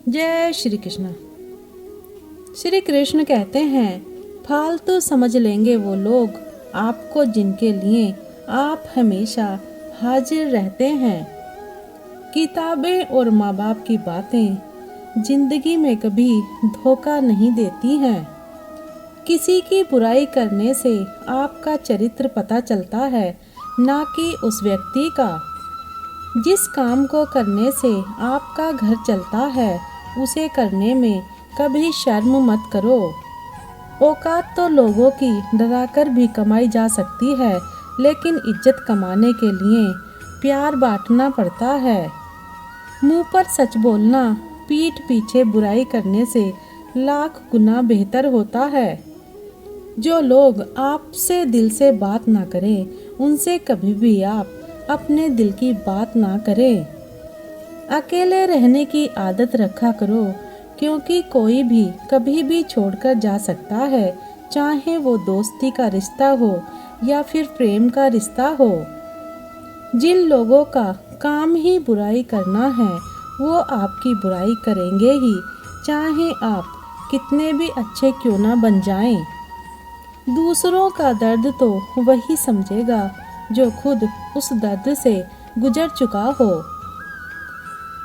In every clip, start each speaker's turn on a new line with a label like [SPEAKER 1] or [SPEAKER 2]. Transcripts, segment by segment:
[SPEAKER 1] जय श्री कृष्ण। श्री कृष्ण कहते हैं, फालतू समझ लेंगे वो लोग आपको जिनके लिए आप हमेशा हाजिर रहते हैं। किताबें और माँ बाप की बातें जिंदगी में कभी धोखा नहीं देती हैं। किसी की बुराई करने से आपका चरित्र पता चलता है, ना कि उस व्यक्ति का। जिस काम को करने से आपका घर चलता है, उसे करने में कभी शर्म मत करो। औकात तो लोगों की डराकर भी कमाई जा सकती है, लेकिन इज्जत कमाने के लिए प्यार बांटना पड़ता है। मुंह पर सच बोलना पीठ पीछे बुराई करने से लाख गुना बेहतर होता है। जो लोग आपसे दिल से बात ना करें, उनसे कभी भी आप अपने दिल की बात ना करें। अकेले रहने की आदत रखा करो, क्योंकि कोई भी कभी भी छोड़कर जा सकता है, चाहे वो दोस्ती का रिश्ता हो या फिर प्रेम का रिश्ता हो। जिन लोगों का काम ही बुराई करना है, वो आपकी बुराई करेंगे ही, चाहे आप कितने भी अच्छे क्यों ना बन जाएं। दूसरों का दर्द तो वही समझेगा जो खुद उस दर्द से गुजर चुका हो।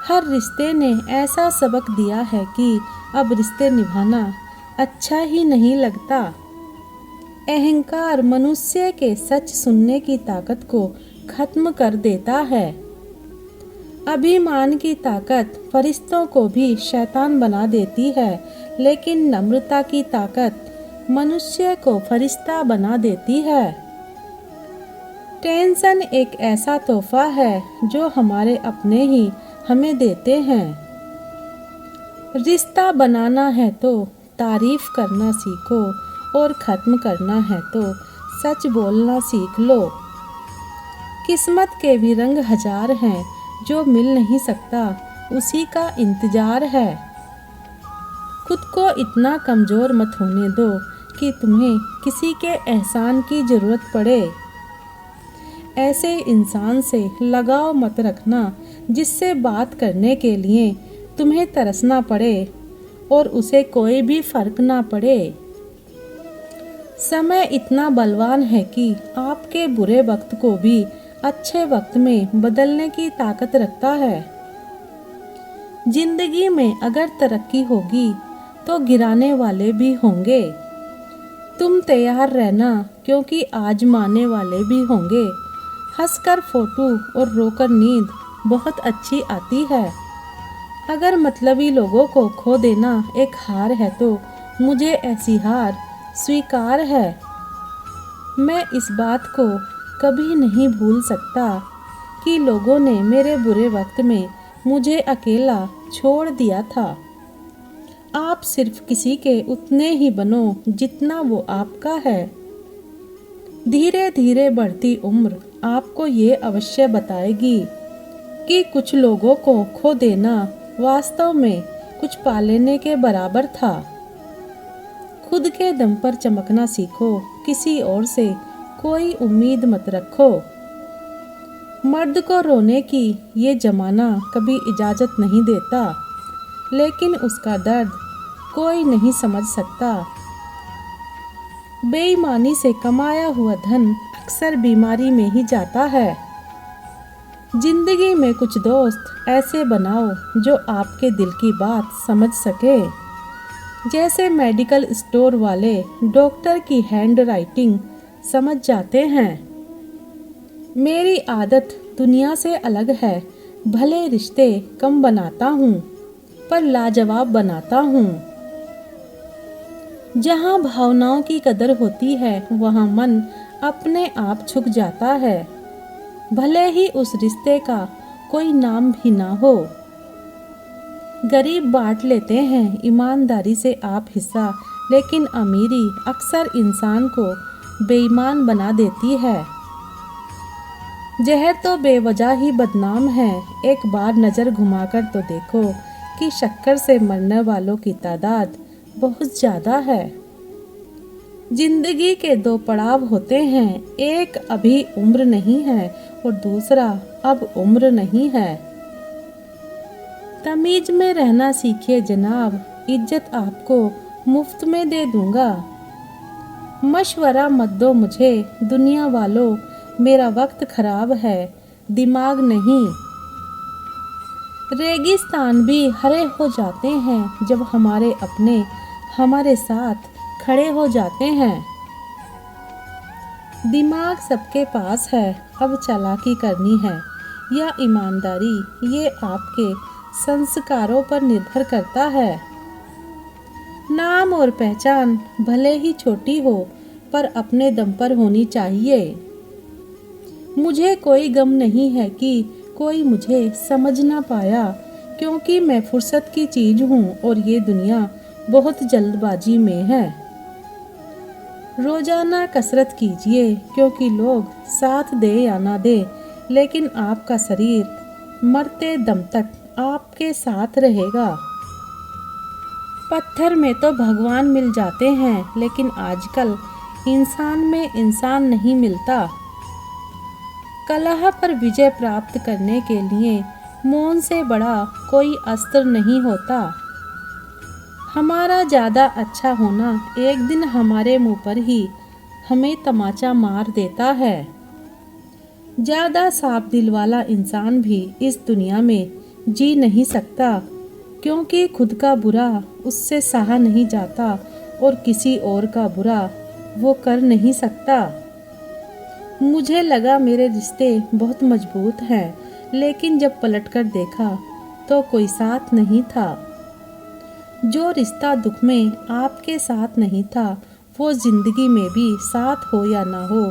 [SPEAKER 1] हर रिश्ते ने ऐसा सबक दिया है कि अब रिश्ते निभाना अच्छा ही नहीं लगता। अहंकार मनुष्य के सच सुनने की ताकत को खत्म कर देता है। अभिमान की ताकत फरिश्तों को भी शैतान बना देती है, लेकिन नम्रता की ताकत मनुष्य को फरिश्ता बना देती है। टेंशन एक ऐसा तोहफा है जो हमारे अपने ही हमें देते हैं। रिश्ता बनाना है तो तारीफ करना सीखो, और ख़त्म करना है तो सच बोलना सीख लो। किस्मत के भी रंग हजार हैं, जो मिल नहीं सकता उसी का इंतजार है। खुद को इतना कमज़ोर मत होने दो कि तुम्हें किसी के एहसान की ज़रूरत पड़े। ऐसे इंसान से लगाव मत रखना जिससे बात करने के लिए तुम्हें तरसना पड़े और उसे कोई भी फर्क ना पड़े। समय इतना बलवान है कि आपके बुरे वक्त को भी अच्छे वक्त में बदलने की ताकत रखता है। जिंदगी में अगर तरक्की होगी तो गिराने वाले भी होंगे। तुम तैयार रहना, क्योंकि आजमाने वाले भी होंगे। हंसकर फोटो और रोकर नींद बहुत अच्छी आती है। अगर मतलबी लोगों को खो देना एक हार है, तो मुझे ऐसी हार स्वीकार है। मैं इस बात को कभी नहीं भूल सकता कि लोगों ने मेरे बुरे वक्त में मुझे अकेला छोड़ दिया था। आप सिर्फ किसी के उतने ही बनो जितना वो आपका है। धीरे धीरे बढ़ती उम्र आपको ये अवश्य बताएगी कि कुछ लोगों को खो देना वास्तव में कुछ पा लेने के बराबर था। खुद के दम पर चमकना सीखो, किसी और से कोई उम्मीद मत रखो। मर्द को रोने की ये जमाना कभी इजाज़त नहीं देता, लेकिन उसका दर्द कोई नहीं समझ सकता। बेईमानी से कमाया हुआ धन अक्सर बीमारी में ही जाता है। जिंदगी में कुछ दोस्त ऐसे बनाओ जो आपके दिल की बात समझ सके। जैसे मेडिकल स्टोर वाले डॉक्टर की हैंड राइटिंग समझ जाते हैं। मेरी आदत दुनिया से अलग है। भले रिश्ते कम बनाता हूँ, पर लाजवाब बनाता हूँ। जहाँ भावनाओं की कदर होती है, वहाँ मन अपने आप झुक जाता है, भले ही उस रिश्ते का कोई नाम भी ना हो। गरीब बांट लेते हैं ईमानदारी से आप हिस्सा, लेकिन अमीरी अक्सर इंसान को बेईमान बना देती है। जहर तो बेवजह ही बदनाम है। एक बार नज़र घुमाकर तो देखो कि शक्कर से मरने वालों की तादाद बहुत ज़्यादा है। जिंदगी के दो पड़ाव होते हैं, एक अभी उम्र नहीं है और दूसरा अब उम्र नहीं है। तमीज में रहना सीखिए जनाब, इज्जत आपको मुफ्त में दे दूंगा। मशवरा मत दो मुझे दुनिया वालों, मेरा वक्त खराब है, दिमाग नहीं। रेगिस्तान भी हरे हो जाते हैं जब हमारे अपने हमारे साथ खड़े हो जाते हैं। दिमाग सबके पास है, अब चालाकी करनी है या ईमानदारी, ये आपके संस्कारों पर निर्भर करता है। नाम और पहचान भले ही छोटी हो पर अपने दम पर होनी चाहिए। मुझे कोई गम नहीं है कि कोई मुझे समझ ना पाया, क्योंकि मैं फुर्सत की चीज हूँ और ये दुनिया बहुत जल्दबाजी में है। रोजाना कसरत कीजिए, क्योंकि लोग साथ दे या ना दे, लेकिन आपका शरीर मरते दम तक आपके साथ रहेगा। पत्थर में तो भगवान मिल जाते हैं, लेकिन आजकल इंसान में इंसान नहीं मिलता। कलह पर विजय प्राप्त करने के लिए मौन से बड़ा कोई अस्त्र नहीं होता। हमारा ज़्यादा अच्छा होना एक दिन हमारे मुंह पर ही हमें तमाचा मार देता है। ज़्यादा साफ दिल वाला इंसान भी इस दुनिया में जी नहीं सकता, क्योंकि खुद का बुरा उससे सहा नहीं जाता और किसी और का बुरा वो कर नहीं सकता। मुझे लगा मेरे रिश्ते बहुत मजबूत हैं, लेकिन जब पलटकर देखा तो कोई साथ नहीं था। जो रिश्ता दुख में आपके साथ नहीं था, वो जिंदगी में भी साथ हो या ना हो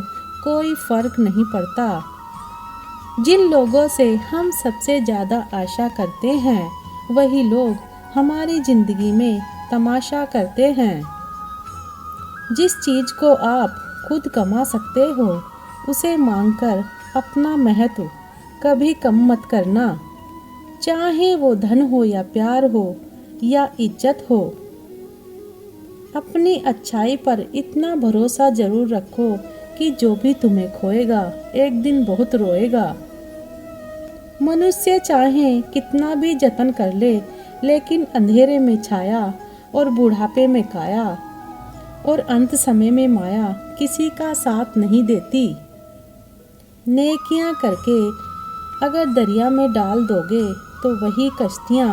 [SPEAKER 1] कोई फर्क नहीं पड़ता। जिन लोगों से हम सबसे ज़्यादा आशा करते हैं, वही लोग हमारी जिंदगी में तमाशा करते हैं। जिस चीज़ को आप खुद कमा सकते हो, उसे मांगकर अपना महत्व कभी कम मत करना, चाहे वो धन हो या प्यार हो या इज्जत हो। अपनी अच्छाई पर इतना भरोसा जरूर रखो कि जो भी तुम्हें खोएगा एक दिन बहुत रोएगा। मनुष्य चाहे कितना भी जतन कर ले, लेकिन अंधेरे में छाया और बुढ़ापे में काया और अंत समय में माया किसी का साथ नहीं देती। नेकियां करके अगर दरिया में डाल दोगे तो वही कश्तियां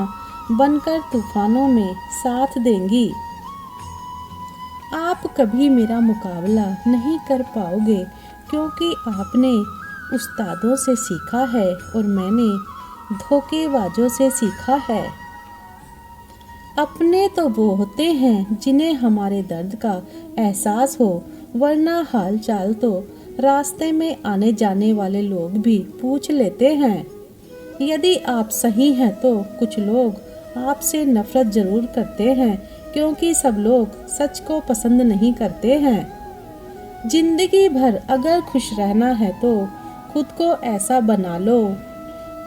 [SPEAKER 1] बनकर तूफानों में साथ देंगी। आप कभी मेरा मुकाबला नहीं कर पाओगे, क्योंकि आपने उस्तादों से सीखा है और मैंने धोखेबाजों से सीखा है। अपने तो वो होते हैं जिन्हें हमारे दर्द का एहसास हो, वरना हाल चाल तो रास्ते में आने जाने वाले लोग भी पूछ लेते हैं। यदि आप सही हैं तो कुछ लोग आपसे नफरत जरूर करते हैं, क्योंकि सब लोग सच को पसंद नहीं करते हैं। जिंदगी भर अगर खुश रहना है तो खुद को ऐसा बना लो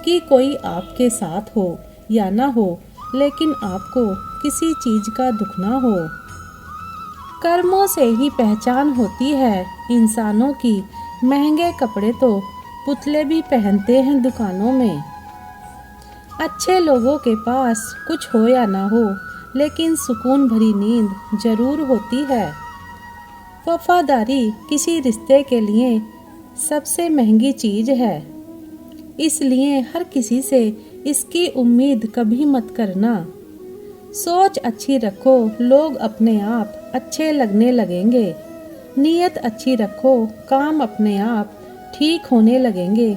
[SPEAKER 1] कि कोई आपके साथ हो या ना हो, लेकिन आपको किसी चीज का दुख ना हो। कर्मों से ही पहचान होती है इंसानों की। महंगे कपड़े तो पुतले भी पहनते हैं दुकानों में। अच्छे लोगों के पास कुछ हो या ना हो, लेकिन सुकून भरी नींद जरूर होती है। वफादारी किसी रिश्ते के लिए सबसे महंगी चीज है, इसलिए हर किसी से इसकी उम्मीद कभी मत करना। सोच अच्छी रखो, लोग अपने आप अच्छे लगने लगेंगे। नीयत अच्छी रखो, काम अपने आप ठीक होने लगेंगे।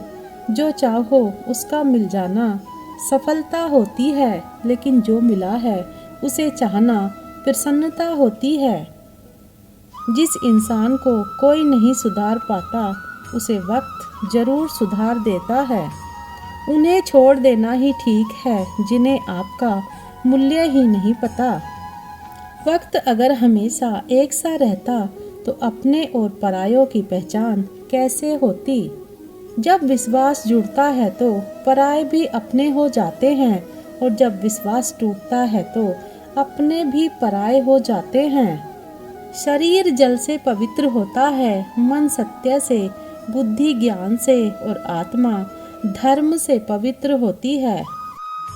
[SPEAKER 1] जो चाहो उसका मिल जाना सफलता होती है, लेकिन जो मिला है उसे चाहना प्रसन्नता होती है। जिस इंसान को कोई नहीं सुधार पाता, उसे वक्त जरूर सुधार देता है। उन्हें छोड़ देना ही ठीक है जिन्हें आपका मूल्य ही नहीं पता। वक्त अगर हमेशा एक सा रहता तो अपने और परायों की पहचान कैसे होती। जब विश्वास जुड़ता है तो पराये भी अपने हो जाते हैं, और जब विश्वास टूटता है तो अपने भी पराये हो जाते हैं। शरीर जल से पवित्र होता है, मन सत्य से, बुद्धि ज्ञान से और आत्मा धर्म से पवित्र होती है।